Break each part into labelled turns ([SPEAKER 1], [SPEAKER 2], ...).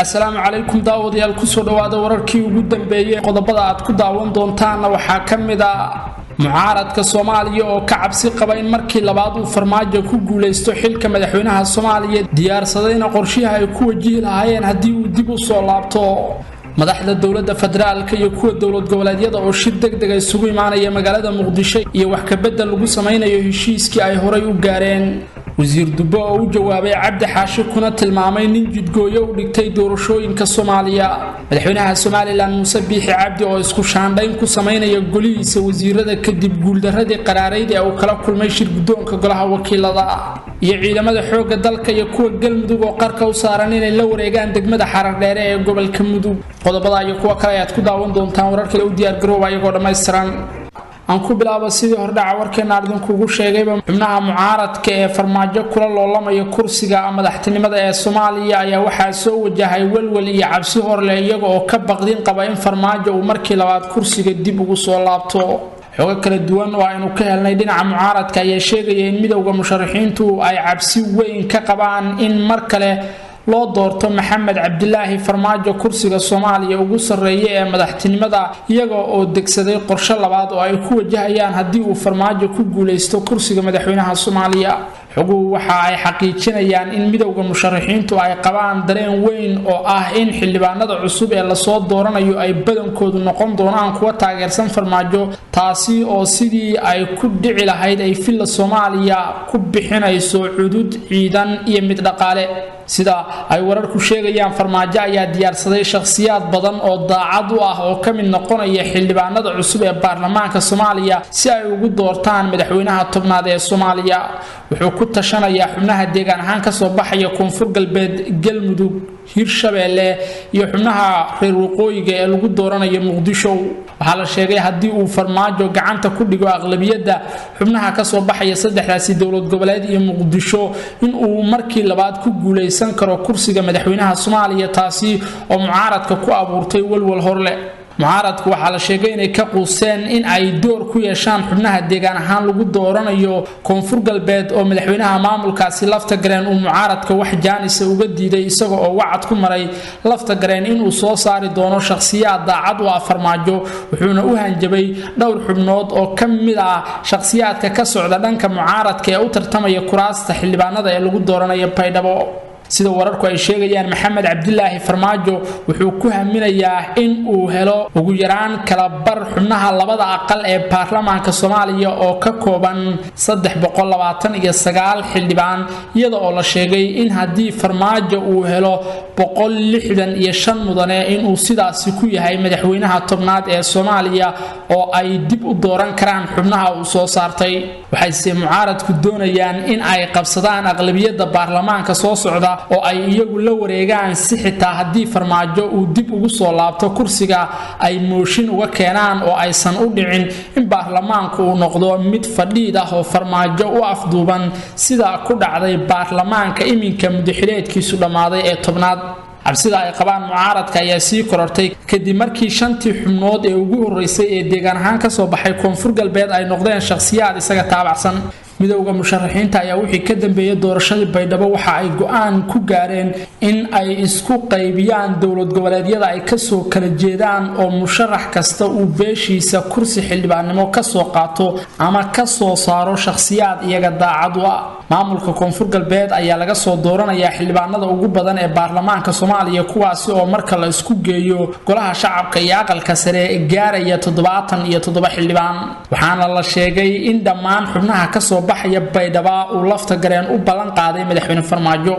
[SPEAKER 1] السلام عليكم داوديال كسو dhawaada wararkii ugu dambeeyay qodobada aad ku daawan doontaan waxa kamida mucaaradka Soomaaliya oo ka cabsi qaba in markii labaad uu farmaajo ku guuleysto xilka madaxweynaha Soomaaliya diyaarsadayna qorshaha ay ku wajihi lahaayeen hadii uu dib u soo laabto madaxda dawladda federaalka iyo kuwa dawlad goboleedyada oo shir degdeg ah isugu imaanaya magaalada Muqdisho iyo wax ka bedel lagu sameeyo heshiiskii ay horay u gaareen wasiir Dubbo oo u jawaabay Cabdi Xaashi kuna tilmaamay nin jidgooyo u dhigtay doorashooyinka Soomaaliya madaxweynaha Soomaaliland Muuse Biixi Cabdi oo isku shaandhayn ku sameynaya golihiisa wasiirada kadib guuldaradii qaraareed ee uu kala kulmay shir gudoonka golaha wakiilada iyo ciidamada xoogga dalka iyo kuwa Galmudug oo qarka u saaran inay la wareegaan degmada Xarardheer ee gobolka Mudug qodobada iyo kuwa kale aad ku daawan doontaan wararka u diyaar garoob ayagoo dhameystiran aan ku bilaabo sidii hordhaca warkeena ardin kugu sheegayba xubnaha mucaaradka ee farmaajo kula loolamaya kursiga madaxtinimada ee Soomaaliya ayaa waxa soo wajahay walwal iyo cabsi horle iyaga oo ka baqdin qaba in farmaajo uu markii labaad kursiga dib ugu soo laabto xogo kala duwan oo aynu ka helnay dhinaca mucaaradka ayaa sheegaya in midowga musharaxiintu ay cabsi weyn ka qabaan in mar kale loo doorto Maxamed Cabdilaahi Farmaajo kursiga Soomaaliya ugu sareeyay ee madaxtinimada iyaga oo degsaday qorshe labaad oo ay ku wajahayaan hadii uu Farmaajo ku guuleysto kursiga madaxweynaha Soomaaliya xogu waxa ay xaqiijinayaan in midowga musharaxiintu ay qabaan dareen weyn oo ah in xildhibaanada cusub ee la soo dooranayo ay badankoodu noqon doonaan kuwa taageersan Farmaajo taasi oo sidii ay ku dhici lahayd ay filla Soomaaliya ku bixinayso cudud ciidan iyo mid dhaqaale sida ay wararku sheegayaan Farmaajo ayaa diyaarsaday shakhsiyaad badan oo daacad u ah oo ka mid noqonaya xildhibaanada cusub ee baarlamaanka Soomaaliya si ay ugu doortaan madaxweynaha tobnaad ee Soomaaliya wuxuu ku tashanayaa xubnaha deegaan ahaan ka soo baxaya Koonfur Galbeed Galmudug Hirshabeelle iyo xubnaha reer waqooyiga ee lagu dooranayo Muqdisho waxa la sheegay hadii uu Farmaajo gacanta ku dhigo aqlabiyada xubnaha ka soo baxaya saddexdaasi dawlad goboleed iyo Muqdisho in uu markii labaad ku guuleysan karo kursiga madaxweynaha Soomaaliya taasi oo mucaaradka ku abuurtay walwal horle mucaaradku waxa la sheegay inay ka quuseen in ay door ku yeeshaan xubnaha deegaan ahaan lagu dooranayo Koonfur Galbeed oo madaxweynaha maamulkaasi lafta gareen uu mucaaradka wax jaanisa uga diiday isaga oo wacad ku maray lafta gareen inuu soo saari doono shakhsiyaad daacad u ah Farmaajo wuxuuna u hanjabay dhowr xubnood oo ka mid ah shakhsiyaadka ka socda dhanka mucaaradka ee u tartamaya kuraasta xildhibaanada ee lagu dooranayo Baydhabo sida wararku ay sheegayaan Maxamed Cabdilaahi Farmaajo wuxuu ku haminayaa in uu helo ugu yaraan kala bar xubnaha labada aqal ee baarlamaanka Soomaaliya oo ka kooban 329 xildhibaan iyada oo la sheegay in hadii Farmaajo uu helo 165 mudane in uu sidaasi ku yahay madaxweynaha tobnaad ee Soomaaliya oo ay dib u dooran karaan xubnaha uu soo saartay waxay mucaaradku doonayaan in ay qabsadaan aqlabiyada baarlamaanka soo socda oo ay iyagu la wareegaan si xitaa hadii Farmaajo uu dib ugu soo laabto kursiga ay mooshin uga keenaan oo aysan u dhicin in baarlamaanku uu noqdo mid fadhiid ah oo Farmaajo u afduuban sida ku dhacday baarlamaanka iminka muddaxileedkiisu dhamaaday ee tobnaad cabsida ay qabaan mucaaradka ayaa sii korortay kadib markii shantii xubnood ee ugu horeysay ee deegaan ahaan ka soo baxay Koonfur Galbeed ay noqdeen shakhsiyaad isaga taabacsan midowga musharaxiinta ayaa wixii ka dambeeyay doorashadii Baydhabo waxa ay go'aan ku gaareen in ay isku qaybiyaan dawlad goboleedyada ay ka soo kala jeedaan oo musharax kasta uu beeshiisa kursi xildhibaannimo ka soo qaato ama ka soo saaro shakhsiyaad iyaga daacad u ah maamulka Koonfur Galbeed ayaa laga soo dooranayaa xildhibaanada ugu badan ee baarlamaanka Soomaaliya kuwaasi oo marka la isku geeyo golaha shacabka iyo aqalka sare gaaraya 77 xildhibaan waxaana la sheegay in dhammaan xubnaha ka soo baxaya Baydhabo uu lafta gareen u ballan qaaday madaxweyne Farmaajo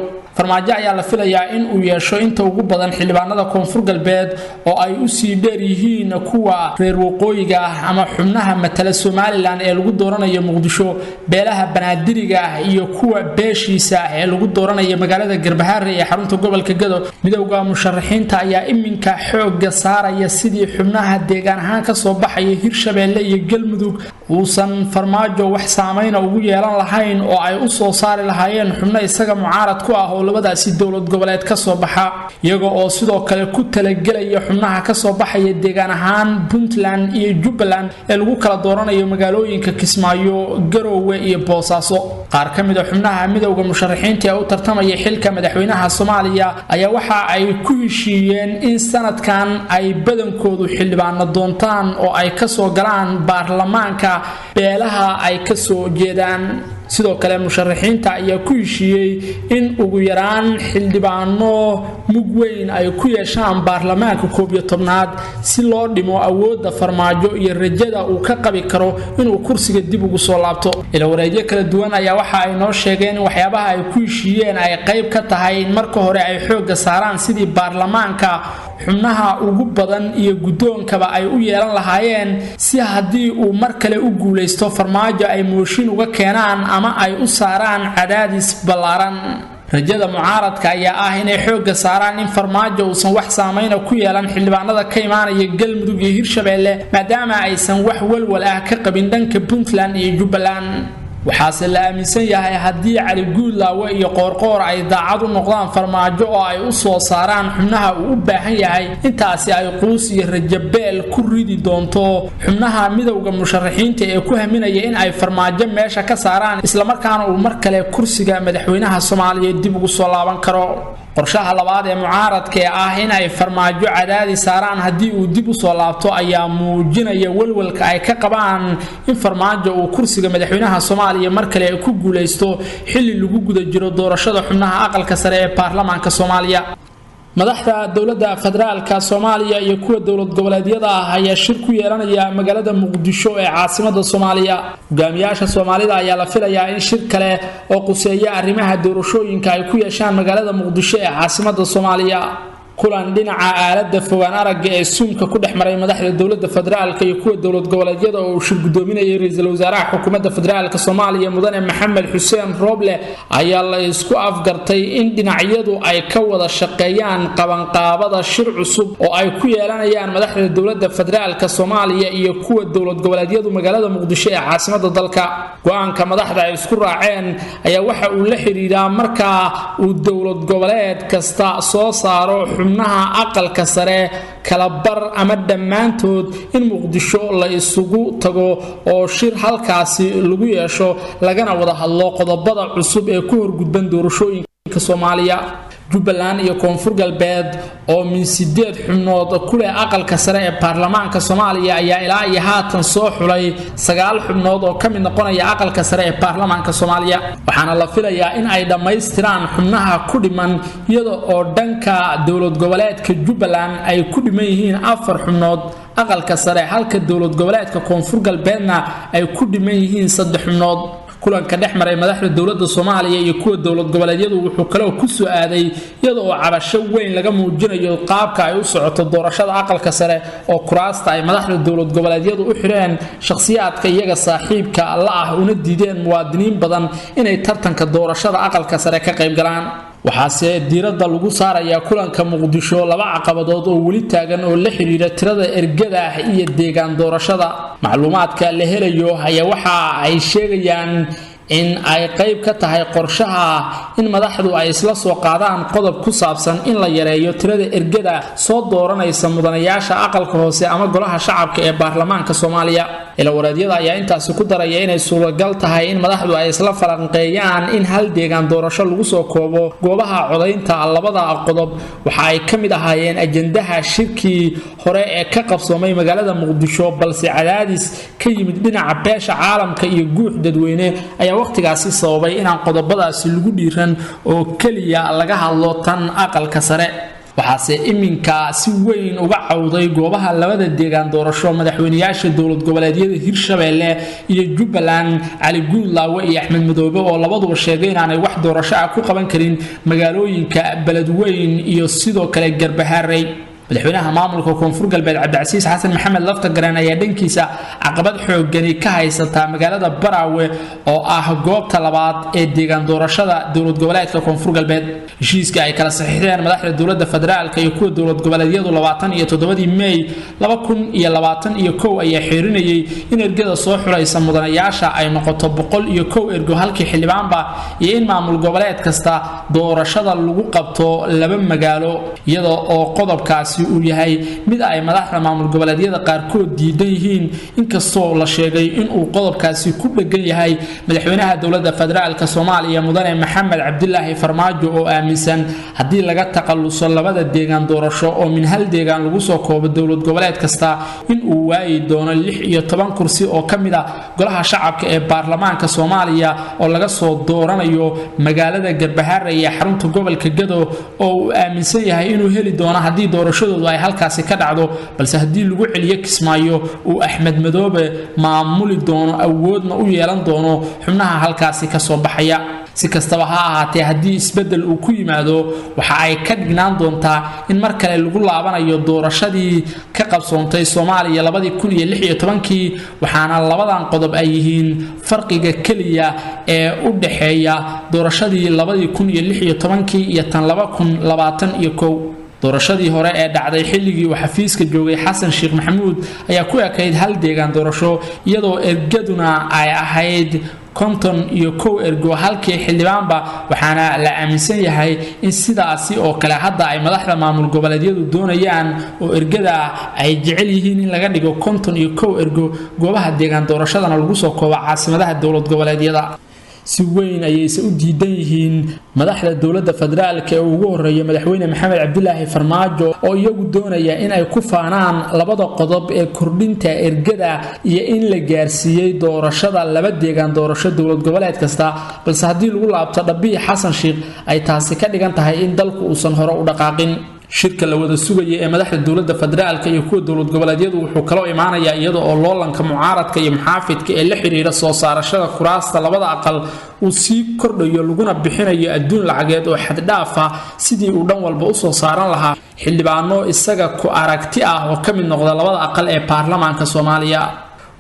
[SPEAKER 1] ayaa la filayaa in uu yeesho inta ugu badan xildhibaanada Koonfur Galbeed oo ay u sii dheer yihiin kuwa reer waqooyiga ama xubnaha matala Soomaaliland ee lagu dooranayo Muqdisho beelaha banaadiriga iyo kuwa beeshiisa ee lagu dooranayo magaalada Garbaharre ee xarunta gobolka Gado midowga musharaxiinta ayaa iminka xoog saaraya sidii xubnaha deegaan ahaan ka soo baxay Hirshabeelle iyo Galmudug uusan Farmaajo wax saameyn ugu yeelan lahayn oo ay u soo saari lahaayeen xubno isaga mucaarad ku ah oo labadaasi dowlad goboleed ka soo baxa iyaga oo sidoo kale ku talagelaya xubnaha ka soo baxaya deegaan ahaan Puntland iyo Jubbaland ee lagu kala dooranayo magaalooyinka Kismaayo, Garowe iyo Boosaaso. qaar ka mid ah xubnaha midowga musharaxiinta ee u tartamaya xilka madaxweynaha Soomaaliya ayaa waxa ay ku heshiiyeen in sanadkan ay badankoodu xildhibaano doontaan oo ay ka soo galaan baarlamaanka beelaha ay ka soo jeedaan. sidoo kale musharaxiinta ayaa ku heshiiyey in ugu yaraan xildhibaano mug weyn ay ku yeeshaan baarlamaanka 11aad si loo dhimo awoodda farmaajo iyo rajada uu ka qabi karo inuu kursiga dib ugu soo laabto. ila wareegyo kala duwan ayaa waxa ay noo sheegeen in waxyaabaha ay ku heshiiyeen ay qayb ka tahay in marka hore ay xoogga saaraan sidii baarlamaanka xubnaha ugu badan iyo gudoonkaba ay u yeelan lahaayeen si haddii uu mar kale u guuleysto farmaajo ay mooshin uga keenaan ama ay u saaraan cadaadis ballaaran. rajada mucaaradka ayaa ah inay xoogga saaraan in farmaajo uusan wax saameyn ku yeelan xildhibaanada ka imaanaya Galmudug iyo Hirshabeelle maadaama aysan wax walwal ah ka qabin dhanka Puntland iyo Jubbaland. waxaase la aaminsan yahay haddii Cali Guudlaawe iyo Qoorqoor ay daacad u noqdaan farmaajo oo ay u soo saaraan xubnaha uu u baahan yahay intaasi ay quus iyo rajabeel ku ridi doonto xubnaha midowga musharaxiinta ee ku haminaya in ay farmaajo meesha ka saaraan isla markaana uu mar kale kursiga madaxweynaha Soomaaliya dib ugu soo laaban karo. qorshaha labaad ee mucaaradka ah in ay farmaajo cadaadis saaraan haddii uu dib u soo laabto ayaa muujinaya walwalka ay ka qabaan in farmaajo uu kursiga madaxweynaha Soomaaliya mar kale ku guuleysto xilli lagu guda jiro doorashada xubnaha aqalka sare ee baarlamaanka Soomaaliya. madaxda dowladda federaalka Soomaaliya iyo kuwa dowlad goboleedyada ayaa shir ku yeelanaya magaalada Muqdisho ee caasimadda Soomaaliya. hogaamiyaasha Soomaalida ayaa la filayaa in shir kale oo quseeya arrimaha doorashooyinka ay ku yeeshaan magaalada Muqdisho ee caasimadda Soomaaliya. kulan dhinaca aaladda fogaan aragga ee Zoom-ka ku dhexmaray madaxda dowladda federaalka iyo kuwa dowlad goboleedyada oo shir gudoominayay ra'iisul wasaaraha xukuumadda federaalka Soomaaliya Mudane Maxamed Xuseen Roble ayaa la isku afgartay in dhinacyadu ay ka wada shaqeeyaan qabanqaabada shir cusub oo ay ku yeelanayaan madaxda dowladda federaalka Soomaaliya iyo kuwa dowlad goboleedyadu magaalada Muqdisho ee caasimadda dalka. go'aanka madaxda ay isku raaceen ayaa waxa uu la xiriiraa marka uu dowlad goboleed kasta soo saaro xubnaha aqalka sare kala bar ama dhammaantood in Muqdisho la isugu tago oo shir halkaasi lagu yeesho lagana wada hadlo qodobada cusub ee ku horgudban doorashooyinka Soomaaliya. Jubbaland iyo Koonfur Galbeed oo min 8 xubnood ku leh aqalka sare ee baarlamaanka Soomaaliya ayaa ilaa iyo haatan soo xulay 9 xubnood oo ka mid noqonaya aqalka sare ee baarlamaanka Soomaaliya. waxaana la filayaa in ay dhameystiraan xubnaha ku dhiman iyada oo dhanka dowlad goboleedka Jubbaland ay ku dhiman yihiin 4 xubnood aqalka sare halka dowlad goboleedka Koonfur Galbeedna ay ku dhiman yihiin 3 xubnood. kulanka dhexmaray madaxda dowladda Soomaaliya iyo kuwa dowlad goboleedyadu wuxuu kale ku soo aaday iyada oo cabasho weyn laga muujinayo qaabka ay u socoto doorashada aqalka sare oo kuraasta ay madaxda dowlad goboleedyadu u xireen shakhsiyaadka iyaga saaxiibka la ah una diideen muwaadiniin badan inay tartanka doorashada aqalka sare ka qayb galaan. waxaase diiradda lagu saarayaa kulanka Muqdisho laba caqabadood oo weli taagan oo la xiriira tirada ergada iyo deegaan doorashada. macluumaadka la helayo ayaa waxa ay sheegayaan in ay qayb ka tahay qorshaha in madaxdu ay isla soo qaadaan qodob ku saabsan in la yareeyo tirada ergada soo dooranaysa mudanayaasha aqalka hoose ama golaha shacabka ee baarlamaanka Soomaaliya. ila wareegyada ayaa intaas ku daraya inay suuragal tahay in madaxdu ay isla falanqeeyaan in hal deegaan doorasho lagu soo koobo goobaha codaynta. labada qodob waxa ay ka mid ahaayeen ajandaha shirkii hore ee ka qabsoomay magaalada Muqdisho balse cadaadis ka yimid dhinaca beesha caalamka iyo guux dadweyne ayaa waqtigaasi sababay in aan qodobadaasi lagu dhiiran oo kaliya laga hadlo tan aqalka sare. waxaase iminka si weyn uga cawday goobaha labada deegaan doorasho madaxweynayaasha dowlad goboleedyada Hirshabeelle iyo Jubbaland Cali Guudlaawe iyo Axmed Madoobe oo labaduba sheegay inaanay wax doorasho ah ku qaban karin magaalooyinka Beledweyne iyo sidoo kale Garbaharey. madaxweynaha maamulka koonfur galbeed cabdicasiis xasan maxamed laftagareen ayaa dhankiisa caqabad xoogani ka haysata magaalada Baraawe oo ah goobta labaad ee deegaan doorashada dowlad goboleedka koonfur galbeed heshiiska ay kala saxiixdeen madaxda dowladda federaalka iyo kuwa dowlad goboleedyadu 27 May 2021 ayaa xeerinayay in ergada soo xulaysa mudanayaasha ay noqoto 101 ergo halkii xildhibaanba iyo in maamul goboleed kasta doorashada lagu qabto laba magaalo iyadoo oo qodobkaasi uu yahay mid ay madaxda maamul goboleedyada qaarkood diidan yihiin inkastoo la sheegay in uu qodobkaasi ku dhagan yahay madaxweynaha dowladda federaalka Soomaaliya mudane Maxamed Cabdilaahi Farmaajo oo aaminsan hadii laga taqalluso labada deegaan doorasho oo min hal deegaan lagu soo koobo dowlad goboleed kasta in uu waayi doono 16 kursi oo kamid ah golaha shacabka ee baarlamaanka Soomaaliya oo laga soo dooranayo magaalada Garbaharre ee xarunta gobolka Gado oo uu aaminsan yahay inuu heli doono hadii doorashadoodu ay halkaasi ka dhacdo balse hadii lagu celiyo Kismaayo uu Axmed Madoobe maamuli doono awoodna u yeelan doono xubnaha halkaasi ka soo baxaya si kastaba ha ahaatee hadii isbedel uu ku yimaado waxa ay ka dhignaan doontaa in mar kale lagu laabanayo doorashadii ka qabsoontay Soomaaliya 2016 waxaana labadan qodob ay yihiin farqiga kaliya ee u dhaxeeya doorashadii 2016 iyo tan 2021 doorashadii hore ee dhacday xilligii uu xafiiska joogay Xasan Sheekh Maxamuud ayaa ku ekayd hal deegaan doorasho iyadoo ergaduna ay ahayd 51 ergo halkii xildhibaanba waxaana la aaminsan yahay in sidaasi oo kale hadda ay madaxda maamul goboleedyadu doonayaan oo ergada ay jecel yihiin in laga dhigo 51 ergo goobaha deegaan doorashadana lagu soo koobo caasimadaha dowlad goboleedyada si weyn ayay u diidan yihiin madaxda dowladda federaalka ee ugu horeeyay madaxweyne Maxamed Cabdilaahi Farmaajo oo iyagu doonaya in ay ku faanaan labada qodob ee kordhinta ergada iyo in la gaarsiiyay doorashada laba deegaan doorasho dowlad goboleed kasta balse hadii lagu laabto dhabii Xasan Sheekh ay taasi ka dhigan tahay in dalku uusan hore u dhaqaaqin shirka la wada sugayay ee madaxda dowladda federaalka iyo kuwa dowlad goboleedyadu wuxuu kala imaanayaa iyadoo oo loolanka mucaaradka iyo muxaafidka ee la xiriira soo saarashada kuraasta labada aqal uu sii kordhayo laguna bixinayo adduun lacageed oo xad dhaaf ah sidii uu dhan walba u soo saaran lahaa xildhibaano isaga ku aragti ah oo ka mid noqda labada aqal ee baarlamaanka Soomaaliya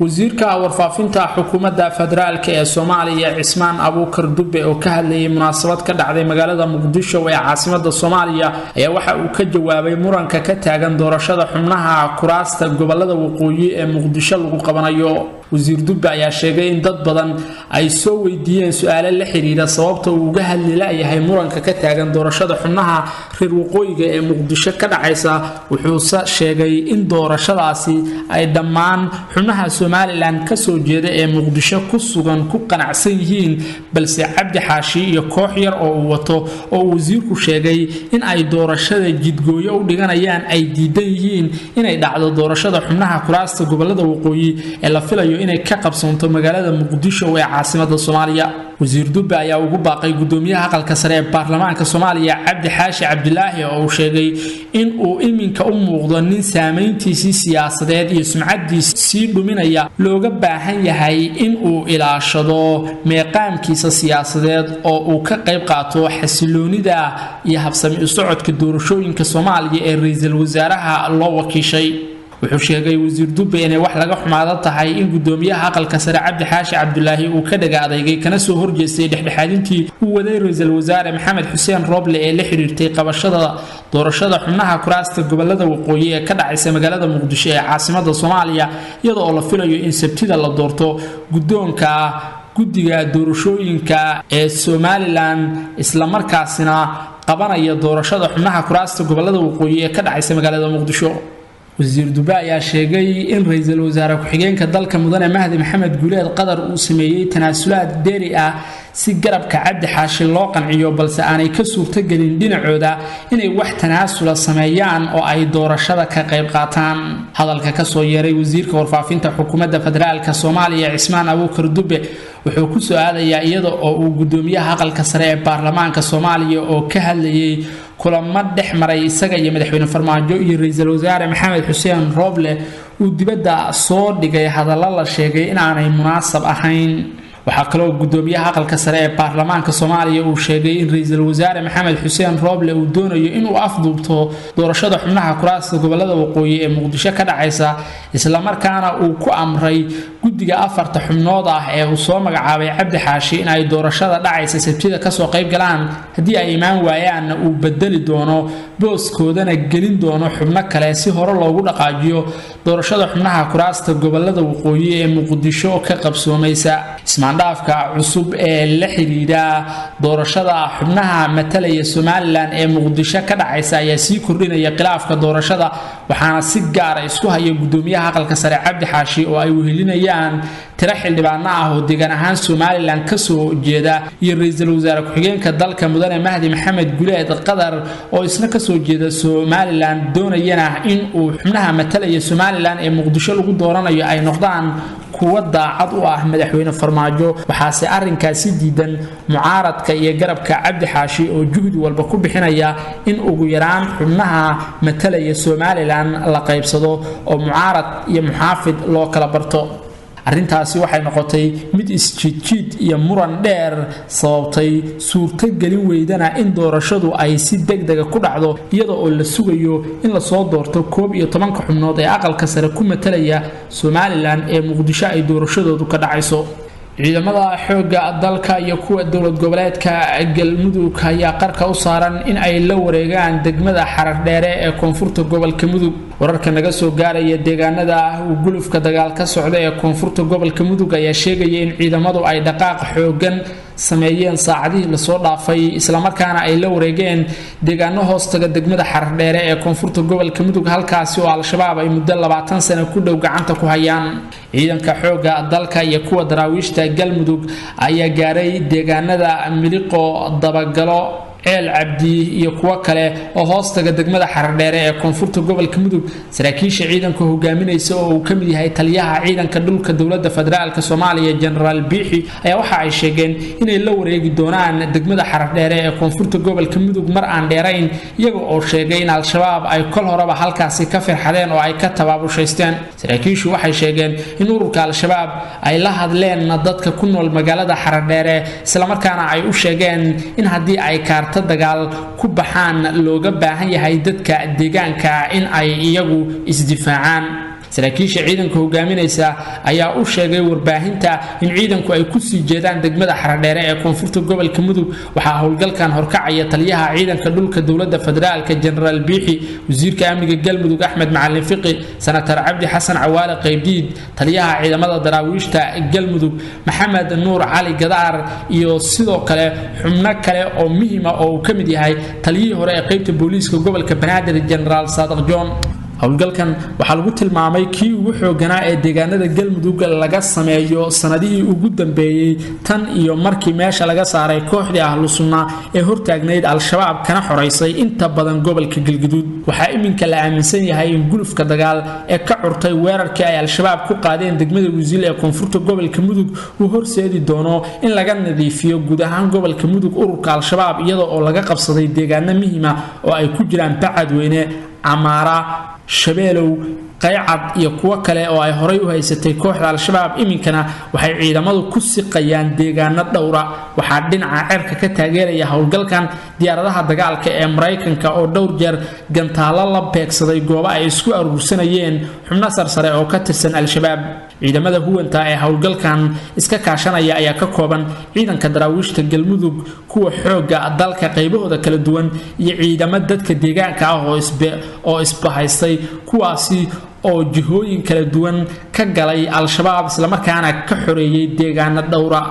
[SPEAKER 1] wasiirka warfaafinta xukuumadda federaalka ee Soomaaliya Cismaan Abuukar Dube oo ka hadlayay munaasabad ka dhacday magaalada Muqdisho ee caasimadda Soomaaliya ayaa waxa uu ka jawaabay muranka ka taagan doorashada xubnaha kuraasta gobolada waqooyi ee Muqdisho lagu qabanayo wasiir Dube ayaa sheegay in dad badan ay soo weydiiyeen su'aalo la xiriira sababta uu uga hadli laayahay muranka ka taagan doorashada xubnaha reer waqooyiga ee Muqdisho ka dhacaysa wuxuu sheegay in doorashadaasi ay dhammaan xubnaha Somaliland ka soo jeeda ee Muqdisho ku sugan ku qanacsan yihiin balse Cabdi Xaashi iyo koox yar oo uu wato oo wasiirku sheegay in ay doorashada jidgooyo u dhiganayaan ay diidan yihiin inay dhacdo doorashada xubnaha kuraasta gobolada waqooyi ee la filayo inay ka qabsanto magaalada Muqdisho ee caasimadda Soomaaliya wasiir Dube ayaa ugu baaqay gudoomiyaha aqalka sare ee baarlamaanka Soomaaliya Cabdi Xaashi Cabdilaahi oo sheegay in uu iminka u muuqdo nin saameyntiisa siyaasadeed iyo sumcadiisa si dhuminaya looga baahan yahay in uu ilaashado meeqaamkiisa siyaasadeed oo uu ka qayb qaato xasiloonida iyo habsami u socodka doorashooyinka Soomaaliya ee ra'iisul wasaaraha loo wakiishay wuxuu sheegay wasiir Dube inay wax laga xumaado tahay in gudoomiyaha aqalka sare Cabdi Xaashi Cabdilaahi uu ka dhagaadayay kana soo horjeestay dhexdhexaadintii uu waday ra'iisul wasaare Maxamed Xuseen Roble ee la xiriirtay qabashada doorashada xubnaha kuraasta gobolada waqooyi ee ka dhacaysa magaalada Muqdisho ee caasimadda Soomaaliya iyadoo la filayo in Sabtida la doorto gudoonka guddiga doorashooyinka ee Somaliland isla markaasina qabanaya doorashada xubnaha kuraasta gobolada waqooyi ee ka dhacaysa magaalada Muqdisho wasiir Dube ayaa sheegay in ra'iisul wasaare ku-xigeenka dalka mudane Mahdi Maxamed Guuleed Qadar uu sameeyay tanaasulaad dheeri ah si garabka Cabdi Xaashi loo qanciyo balse aanay ka suurtagelin dhinacooda inay wax tanaasula sameeyaan oo ay doorashada ka qayb qaataan hadalka ka soo yeeray wasiirka warfaafinta xukuumadda federaalka Soomaaliya Cismaan Abuukar Dube wuxuu ku soo aadayaa iyada oo uu gudoomiyaha aqalka sare ee baarlamaanka Soomaaliya oo ka hadlayay kulamo dhex maray isaga iyo madaxweyne Farmaajo iyo ra'iisul wasaare Maxamed Xuseen Roble uu dibadda soo dhigay hadallo la sheegay in aanay munaasab ahayn waxaa kaloo gudoomiyaha aqalka sare ee baarlamaanka Soomaaliya uu sheegay in ra'iisul wasaare Maxamed Xuseen Rooble uu doonayo inuu afduubto doorashada xubnaha kuraasta gobolada waqooyi ee Muqdisho ka dhacaysa isla markaana uu ku amray guddiga afarta xubnood ah ee uu soo magacaabay Cabdi Xaashi in ay doorashada dhacaysa Sabtida ka soo qayb galaan haddii ay imaan waayaan uu bedeli doono booskoodana gelin doono xubno kale si hore loogu dhaqaajiyo doorashada xubnaha kuraasta gobolada waqooyi ee Muqdisho ka qabsoomaysa ismaandhaafka cusub ee la xiriira doorashada xubnaha matalaya Somaliland ee Muqdisho ka dhacaysa ayaa sii kordhinaya khilaafka doorashada waxaana si gaar ah isku haya gudoomiyaha aqalka sare Cabdi Xaashi oo ay wehelinayaan tiro xildhibaan ah oo deegaan ahaan Somaliland ka soo jeeda iyo ra'iisul wasaare ku-xigeenka dalka Mudane Mahdi Maxamed Guleed Qadar oo isna ka soo jeeda Somaliland doonayana in uu xubnaha matalaya Somaliland ee Muqdisho lagu dooranayo ay noqdaan kuwa daacad u ah madaxweyne Farmaajo waxaase arrinkaasi diidan mucaaradka iyo garabka Cabdi Xaashi oo juhdi walba ku bixinaya in ugu yaraan xubnaha matalaya Somaliland la qaybsado oo mucaarad iyo muxaafid loo kala barto arrintaasi waxay noqotay mid isjiid iyo muran dheer sababtay suurto gelin weydana in doorashadu ay si degdeg ah ku dhacdo iyada oo la sugayo in la soo doorto 11 xubnood ee aqalka sare ku matalaya Somaliland ee Muqdisho ay doorashadoodu ka dhacayso ciidamada xooga dalka iyo kuwa dowlad goboleedka Galmudug ayaa qarka u saaran in ay la wareegaan degmada Xarardheere ee koonfurta gobolka Mudug wararka naga soo gaaraya deegaanada gulufka dagaal ka socda ee koonfurta gobolka Mudug ayaa sheegaya in ciidamadu ay dhaqaaq xoogan sameeyeen saacadihii la soo dhaafay isla markaana ay la wareegeen deegaano hoostaga degmada Xarardheere ee koonfurta gobolka Mudug halkaasi oo al-shabaab ay muddo 20 sano ku dhow gacanta ku hayaan ciidanka xooga dalka iyo kuwa daraawiishta Galmudug ayaa gaaray deegaanada Miliqo Dabagalo ceel cabdi iyo kuwa kale oo hoostaga degmada Xarardheere ee koonfurta gobolka Mudug saraakiisha ciidanka hogaaminaysa oo uu kamid yahay taliyaha ciidanka dhulka dawladda federaalka Soomaaliya General Biixi ayaa waxa ay sheegeen inay la wareegi doonaan degmada Xarardheere ee koonfurta gobolka Mudug mar aan dheerayn iyaga oo sheegay in al-shabaab ay kol horeba halkaasi ka firxadeen oo ay ka tabaabushaysten saraakiishu waxay sheegeen in ururka al-shabaab ay la hadleen dadka ku nool magaalada Xarardheere isla markaana ay u sheegeen in haddii ay dagaal ku baxaan looga baahan yahay dadka deegaanka in ay iyagu isdifaacaan saraakiisha ciidanka hogaaminaysa ayaa u sheegay warbaahinta in ciidanku ay ku sii jeedaan degmada Xarardheere ee koonfurta gobolka Mudug waxa howlgalkan horkacaya taliyaha ciidanka dhulka dawladda federaalka General Biixi wasiirka amniga Galmudug Axmed Macalin Fiqi senator Cabdi Xasan Cawaale Qaybdiid taliyaha ciidamada daraawiishta Galmudug Maxamed Nuur Cali Gadaar iyo sidoo kale xubno kale oo muhiim ah oo kamid yahay taliyihii hore ee qaybta booliiska gobolka Banaadir General Saadaq John howlgalkan waxaa lagu tilmaamay kii ugu xooganaa ee deegaanada Galmudug laga sameeyo sanadihii ugu dambeeyay tan iyo markii meesha laga saaray kooxdii ahlu sunna ee hortaagneyd al-shabaab kana xoreysay inta badan gobolka Galgaduud waxaa iminka la aaminsan yahay in gulufka dagaal ee ka curtay weerarkii ay al-shabaab ku qaadeen degmada Wisil ee koonfurta gobolka Mudug uu horseedi doono in laga nadiifiyo guud ahaan gobolka Mudug ururka al-shabaab iyada oo laga qabsaday deegaano muhiim ah oo ay ku jiraan Bacadweyne Amaara Shabeelow qaycad iyo kuwa kale oo ay horay u haysatay kooxda al-shabaab iminkana waxay ciidamadu ku siqayaan deegaano dhowra waxaa dhinaca cirka ka taageeraya howlgalkan diyaaradaha dagaalka ee Mareykanka oo dhowr jeer gantaalo la beegsaday goobo ay isku urursanayeen xubno sarsare oo ka tirsan al-shabaab ciidamada huwanta ee howlgalkan iska kaashanaya ayaa ka kooban ciidanka daraawiishta Galmudug kuwa xooga dalka qaybahooda kala duwan iyo ciidamada dadka deegaanka ah oo isbahaystay kuwaasi oo jihooyin kala duwan ka galay al-shabaab isla markaana ka xoreeyay deegaano dhowra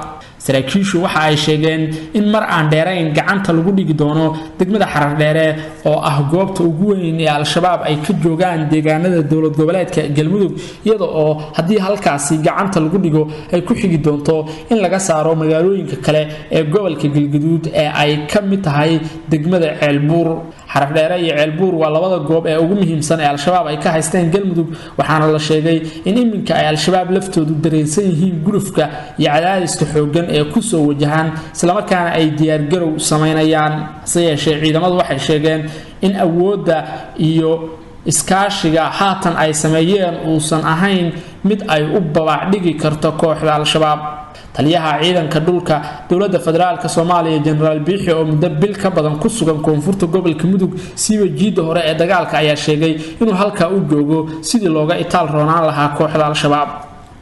[SPEAKER 1] saraakiishu waxa ay sheegeen in mar aan dheerayn gacanta lagu dhigi doono degmada Xarardheere oo ah goobta ugu weyn ee al-shabaab ay ka joogaan deegaanada dowlad goboleedka Galmudug iyada oo haddii halkaasi gacanta lagu dhigo ay ku xigi doonto in laga saaro magaalooyinka kale ee gobolka Galgaduud ee ay ka mid tahay degmada Ceelbuur Xarardheere iyo Ceelbuur waa labada goob ee ugu muhiimsan ee al-shabaab ay ka haysteen Galmudug waxaana la sheegay in iminka ay al-shabaab laftoodu dareensan yihiin gulufka iyo cadaadiska xoogan ee ku soo wajahan isla markaana ay diyaar garow sameynayaan sayashay ciidamadu waxay sheegeen in awoodda iyo iskaashiga haatan ay sameeyeen uusan ahayn mid ay u babac dhigi karto kooxda al-shabaab taliyaha ciidanka dhulka dowladda federaalka Soomaaliya General Biixi oo muddo bil ka badan ku sugan koonfurta gobolka Mudug siiba jiida hore ee dagaalka ayaa sheegay inuu halka u joogo sidii looga itaal roonaan lahaa kooxda al-shabaab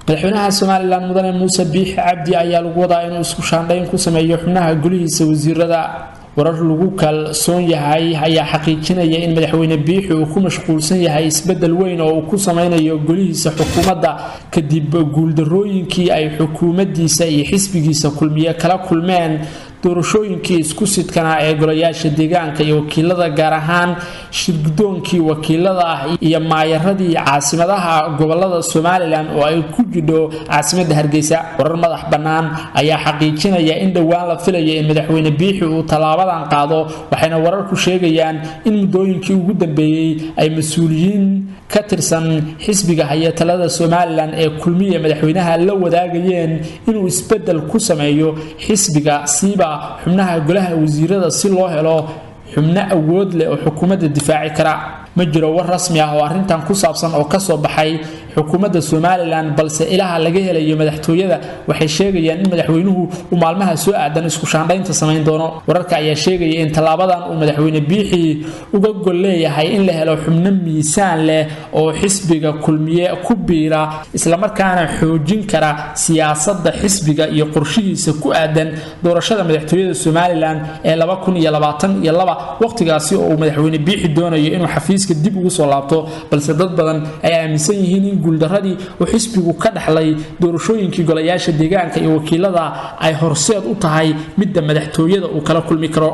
[SPEAKER 1] madaxweynaha Soomaaliland Mudane Muuse Biixi Cabdi ayaa lagu wadaa inuu isku shaandhayn ku sameeyo xubnaha golihiisa wasiirada warar lagu kalsoon yahay ayaa xaqiijinaya in madaxweyne Biixi uu ku mashquulsan yahay isbedel weyn oo uu ku sameynayo golihiisa xukuumadda kadib guuldarooyinkii ay xukuumaddiisa iyo xisbigiisa kulmiye kala kulmeen doorashooyinkii isku sidkana ee golayaasha deegaanka iyo wakiilada gaar ahaan shirgudoonkii wakiilada ah iyo maayaradii caasimadaha gobolada Soomaaliland oo ay ku jidho caasimadda Hargeysa warar madax bannaan ayaa xaqiijinaya in dhawaan la filayo in madaxweyne Biixi uu talaabadan qaado waxayna wararku sheegayaan in muddooyinkii ugu dambeeyay ay mas'uuliyiin ka tirsan xisbiga hay'adda Soomaaliland ee kulmiye madaxweynaha la wadaagayeen inuu isbedel ku sameeyo xisbiga siiba xubnaha golaha wasiirada si loo helo xubno awood leh oo xukuumadda difaaci kara ma jiro war rasmi ah oo arrintan ku saabsan oo ka soo baxay xukuumadda Soomaaliland balse ilaha laga helayo madaxtooyada waxay sheegayaan in madaxweynuhu uu maalmaha soo aadan isku shaandhaynta sameyn doono wararka ayaa sheegaya in talaabadan uu madaxweyne Biixi uga gol leeyahay in la helo xubno miisaan leh oo xisbiga kulmiye ku biira isla markaana xoojin kara siyaasadda xisbiga iyo qorshihiisa ku aadan doorashada madaxtooyada Soomaaliland ee 2022 waqtigaasi oo madaxweyne Biixi doonayo inuu xafiiska dib ugu soo laabto balse dad badan ay aaminsan yihiin in guuldaradii uu xisbigu ka dhaxlay doorashooyinkii golayaasha deegaanka iyo wakiilada ay horseed u tahay midda madaxtooyada uu kala kulmi karo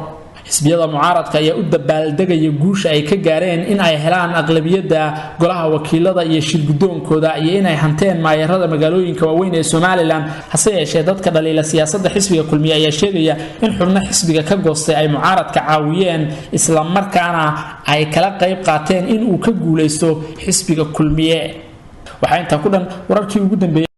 [SPEAKER 1] xisbiyada mucaaradka ayaa u dabaaldegaya guusha ay ka gaareen in ay helaan aqlabiyadda golaha wakiilada iyo shirgudoonkooda iyo inay hanteen maayarada magaalooyinka waaweyn ee Soomaaliland hase yeeshee dadka dhaliila siyaasadda xisbiga kulmiye ayaa sheegaya in xubno xisbiga ka goostay ay mucaaradka caawiyeen isla markaana ay kala qayb qaateen in uu ka guuleysto xisbiga kulmiye waxaa inta ku dhan wararkii ugu dambeeyay